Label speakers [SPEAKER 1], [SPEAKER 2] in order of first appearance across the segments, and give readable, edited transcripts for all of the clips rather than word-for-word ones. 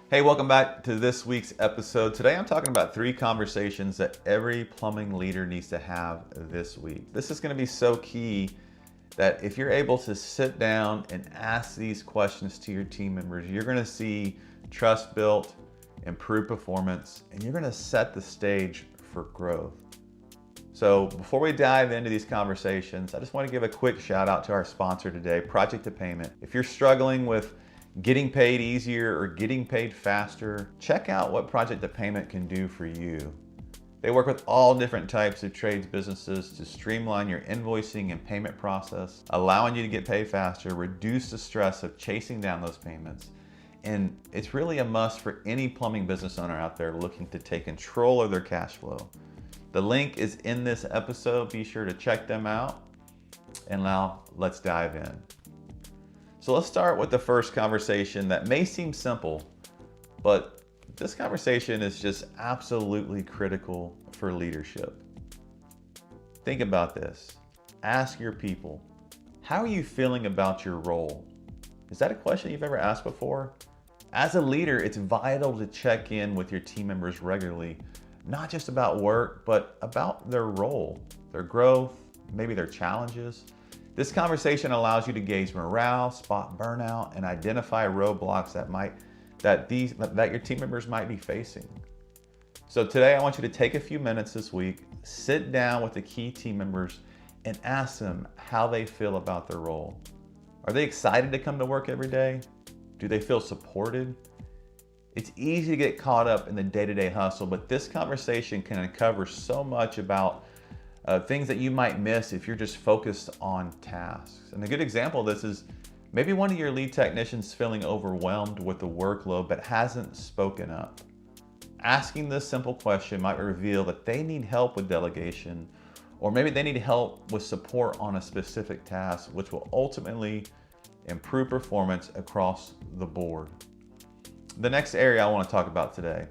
[SPEAKER 1] Hey, welcome back to this week's episode. Today I'm talking about 3 conversations that every plumbing leader needs to have this week. This is going to be so key that if you're able to sit down and ask these questions to your team members, you're going to see trust built, improved performance, and you're going to set the stage for growth. So before we dive into these conversations, I just want to give a quick shout out to our sponsor today, Project to Payment. If you're struggling with getting paid easier or getting paid faster, check out what Project to Payment can do for you. They work with all different types of trades businesses to streamline your invoicing and payment process, allowing you to get paid faster, reduce the stress of chasing down those payments. And it's really a must for any plumbing business owner out there looking to take control of their cash flow. The link is in this episode. Be sure to check them out. And now let's dive in. So let's start with the first conversation that may seem simple, but this conversation is just absolutely critical for leadership. Think about this. Ask your people, how are you feeling about your role? Is that a question you've ever asked before? As a leader, it's vital to check in with your team members regularly, not just about work, but about their role, their growth, maybe their challenges. This conversation allows you to gauge morale, spot burnout, and identify roadblocks that your team members might be facing. So today I want you to take a few minutes this week, sit down with the key team members and ask them how they feel about their role. Are they excited to come to work every day? Do they feel supported? It's easy to get caught up in the day-to-day hustle, but this conversation can uncover so much about things that you might miss if you're just focused on tasks. And a good example of this is maybe one of your lead technicians feeling overwhelmed with the workload but hasn't spoken up. Asking this simple question might reveal that they need help with delegation, or maybe they need help with support on a specific task, which will ultimately improve performance across the board. The next area I want to talk about today,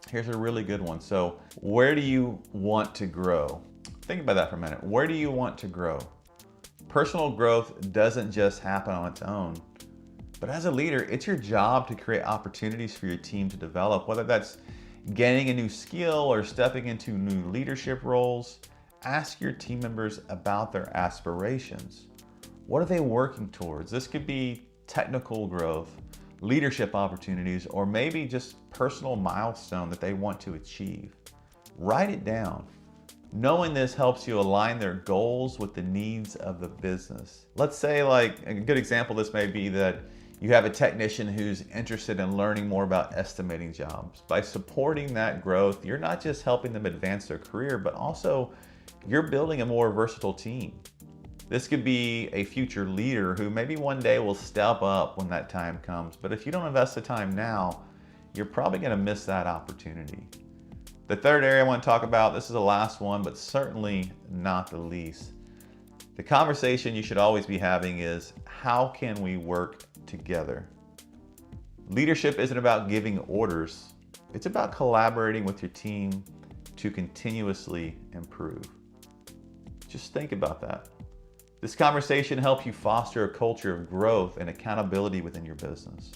[SPEAKER 1] here's a really good one. So where do you want to grow? Think about that for a minute. Where do you want to grow? Personal growth doesn't just happen on its own, but as a leader, it's your job to create opportunities for your team to develop, whether that's gaining a new skill or stepping into new leadership roles. Ask your team members about their aspirations. What are they working towards? This could be technical growth, leadership opportunities, or maybe just personal milestone that they want to achieve. Write it down. Knowing this helps you align their goals with the needs of the business. Let's say, like, a good example of this may be that you have a technician who's interested in learning more about estimating jobs. By supporting that growth, you're not just helping them advance their career, but also you're building a more versatile team. This could be a future leader who maybe one day will step up when that time comes. But if you don't invest the time now, you're probably going to miss that opportunity. The third area I want to talk about, this is the last one, but certainly not the least. The conversation you should always be having is, how can we work together? Leadership isn't about giving orders. It's about collaborating with your team to continuously improve. Just think about that. This conversation helps you foster a culture of growth and accountability within your business.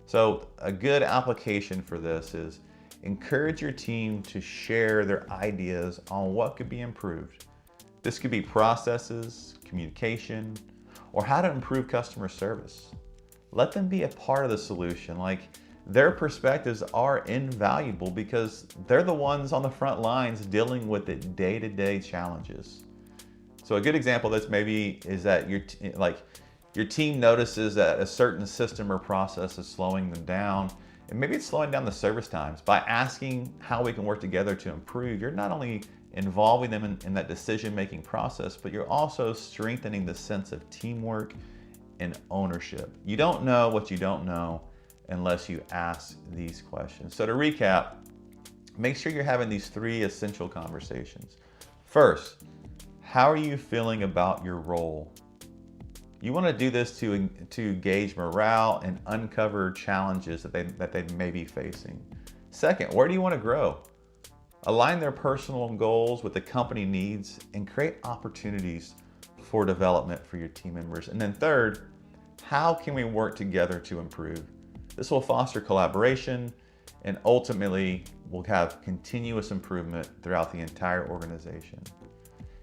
[SPEAKER 1] So a good application for this is encourage your team to share their ideas on what could be improved. This could be processes, communication, or how to improve customer service. Let them be a part of the solution. Like, their perspectives are invaluable because they're the ones on the front lines dealing with the day-to-day challenges. So a good example of this maybe is that your team notices that a certain system or process is slowing them down, and maybe it's slowing down the service times. By asking how we can work together to improve, you're not only involving them in that decision-making process, but you're also strengthening the sense of teamwork and ownership. You don't know what you don't know unless you ask these questions. So to recap, make sure you're having these 3 essential conversations. First, how are you feeling about your role? You want to do this to gauge morale and uncover challenges that they may be facing. Second, where do you want to grow? Align their personal goals with the company needs and create opportunities for development for your team members. And then third, how can we work together to improve? This will foster collaboration and ultimately will have continuous improvement throughout the entire organization.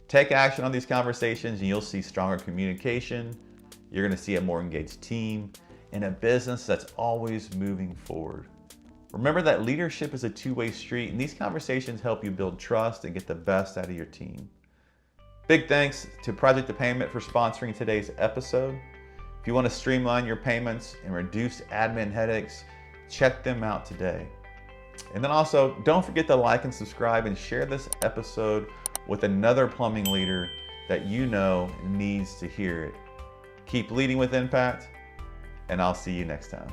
[SPEAKER 1] Take action on these conversations and you'll see stronger communication. You're going to see a more engaged team and a business that's always moving forward. Remember that leadership is a two-way street, and these conversations help you build trust and get the best out of your team. Big thanks to Project to Payment for sponsoring today's episode. If you want to streamline your payments and reduce admin headaches, check them out today. And then also, don't forget to like and subscribe and share this episode with another plumbing leader that you know needs to hear it. Keep leading with impact, and I'll see you next time.